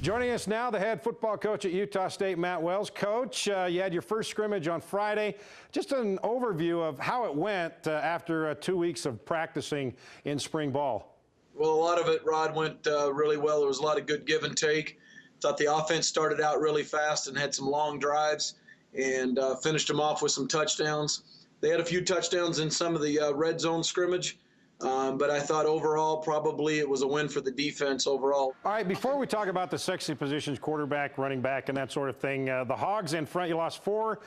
Joining us now, the head football coach at Utah State, Matt Wells. Coach, you had your first scrimmage on Friday. Just an overview of how it went after 2 weeks of practicing in spring ball. Well, a lot of it, Rod, went really well. There was a lot of good give and take. Thought the offense started out really fast and had some long drives and finished them off with some touchdowns. They had a few touchdowns in some of the red zone scrimmage. But I thought overall probably it was a win for the defense overall. All right, before we talk about the sexy positions, quarterback, running back, and that sort of thing, the Hogs in front, you lost 4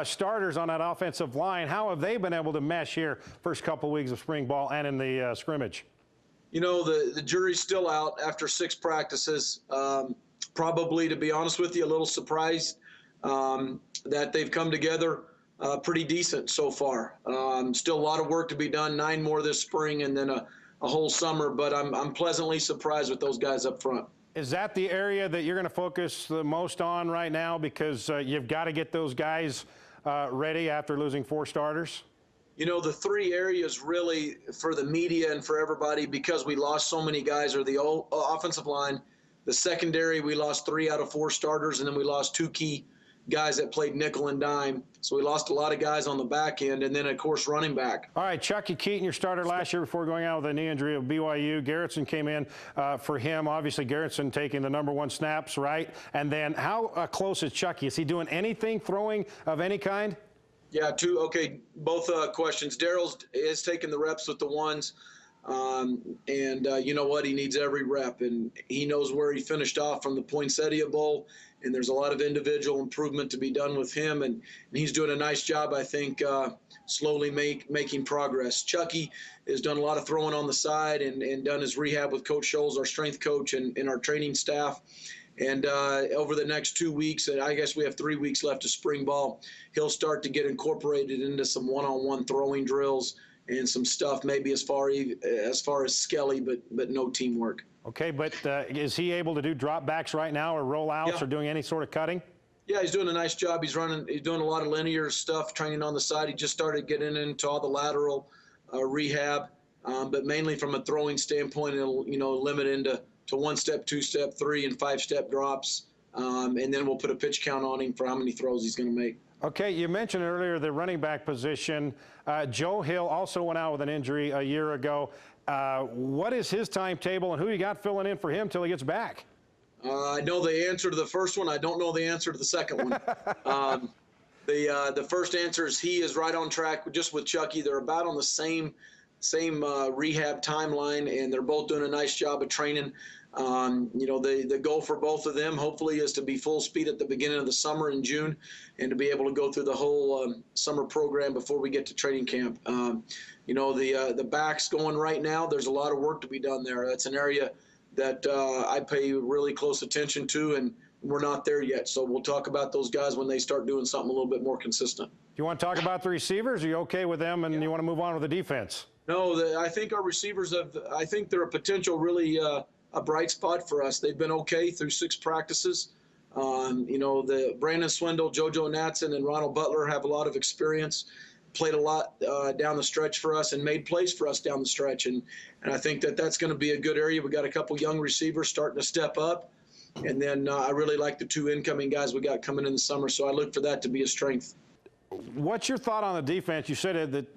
starters on that offensive line. How have they been able to mesh here first couple weeks of spring ball and in the scrimmage? You know, the jury's still out after 6 practices. Probably, to be honest with you, a little surprised that they've come together pretty decent so far. Still a lot of work to be done, 9 more this spring and then a whole summer, but I'm pleasantly surprised with those guys up front. Is that the area that you're going to focus the most on right now because you've got to get those guys ready after losing 4 starters? You know, the 3 areas really for the media and for everybody, because we lost so many guys, are the offensive line, the secondary. We lost 3 out of 4 starters, and then we lost 2 key guys that played nickel and dime. So we lost a lot of guys on the back end, and then, of course, running back. All right, Chuckie Keeton, your starter last year before going out with a knee injury of BYU. Garrettson came in for him. Obviously, Garrettson taking the #1 snaps, right? And then how close is Chuckie? Is he doing anything, throwing of any kind? Yeah, both questions. Daryl's is taking the reps with the ones. You know what? He needs every rep, and he knows where he finished off from the Poinsettia Bowl, and there's a lot of individual improvement to be done with him, and he's doing a nice job, I think, slowly making progress. Chuckie has done a lot of throwing on the side and done his rehab with Coach Scholes, our strength coach, and our training staff. And over the next 2 weeks, and I guess we have 3 weeks left of spring ball, he'll start to get incorporated into some one-on-one throwing drills and some stuff maybe as far as Skelly, but no teamwork. Okay, but is he able to do drop backs right now or rollouts or doing any sort of cutting? Yeah, he's doing a nice job. He's doing a lot of linear stuff, training on the side. He just started getting into all the lateral rehab, but mainly from a throwing standpoint, it'll limit into 1-step, 2-step, 3 and 5-step drops, and then we'll put a pitch count on him for how many throws he's going to make. Okay, you mentioned earlier the running back position. Joe Hill also went out with an injury a year ago. What is his timetable, and who you got filling in for him till he gets back? I know the answer to the first one. I don't know the answer to the second one. The first answer is he is right on track just with Chuckie. They're about on the same rehab timeline, and they're both doing a nice job of training. The goal for both of them hopefully is to be full speed at the beginning of the summer in June and to be able to go through the whole summer program before we get to training camp. The backs going right now, there's a lot of work to be done there. That's an area that I pay really close attention to, and we're not there yet. So we'll talk about those guys when they start doing something a little bit more consistent. Do you want to talk about the receivers? Are you okay with them, and you want to move on with the defense? No, I think our receivers I think they're a potential really a bright spot for us. They've been okay through 6 practices. The Brandon Swindle, JoJo Natson, and Ronald Butler have a lot of experience, played a lot down the stretch for us and made plays for us down the stretch. And I think that's going to be a good area. We got a couple young receivers starting to step up. And then I really like the 2 incoming guys we got coming in the summer. So I look for that to be a strength. What's your thought on the defense? You said that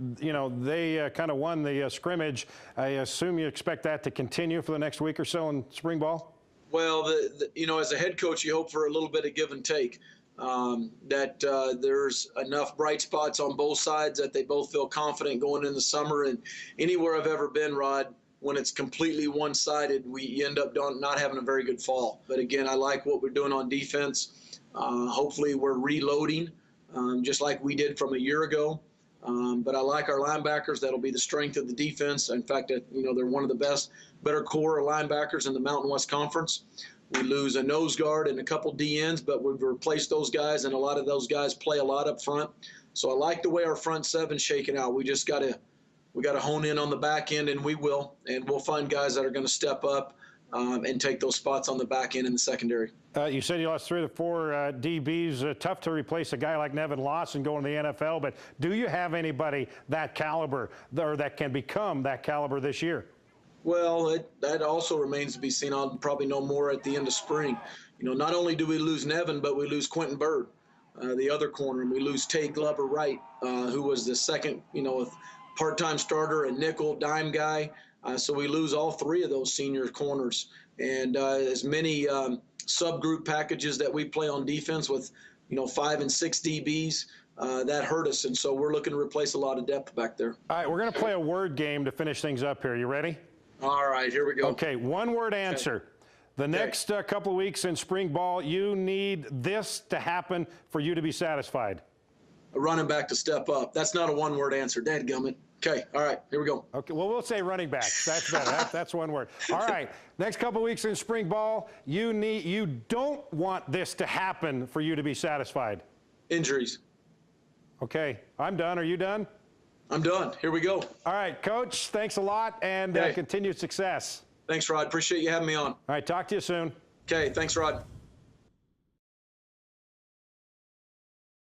they kind of won the scrimmage. I assume you expect that to continue for the next week or so in spring ball? Well, as a head coach, you hope for a little bit of give and take, that there's enough bright spots on both sides that they both feel confident going in the summer. And anywhere I've ever been, Rod, when it's completely one-sided, we end up not having a very good fall. But again, I like what we're doing on defense. Hopefully we're reloading. Just like we did from a year ago. But I like our linebackers. That'll be the strength of the defense. In fact, they're one of the better core of linebackers in the Mountain West Conference. We lose a nose guard and a couple DNs, but we've replaced those guys, and a lot of those guys play a lot up front. So I like the way our front seven's shaking out. We just got to hone in on the back end, and we will. And we'll find guys that are going to step up and take those spots on the back end in the secondary. You said you lost 3 of the 4 DBs. Tough to replace a guy like Nevin Lawson going to the NFL, but do you have anybody that caliber or that can become that caliber this year? Well, that also remains to be seen. I'll probably know more at the end of spring. not only do we lose Nevin, but we lose Quentin Bird, the other corner, and we lose Tay Glover Wright, who was the second, part-time starter and nickel dime guy. So we lose all three of those senior corners. And as many subgroup packages that we play on defense with, 5 and 6 DBs, that hurt us. And so we're looking to replace a lot of depth back there. All right, we're going to play a word game to finish things up here. You ready? All right, here we go. Okay, one-word answer. Okay. The next couple of weeks in spring ball, you need this to happen for you to be satisfied. A running back to step up. That's not a one-word answer. Dadgummit. Okay, all right, here we go. Okay, well, we'll say running back. That's better. That's one word. All right, next couple of weeks in spring ball, you don't want this to happen for you to be satisfied. Injuries. Okay, I'm done. Are you done? I'm done. Here we go. All right, Coach, thanks a lot, and continued success. Thanks, Rod. Appreciate you having me on. All right, talk to you soon. Okay, thanks, Rod.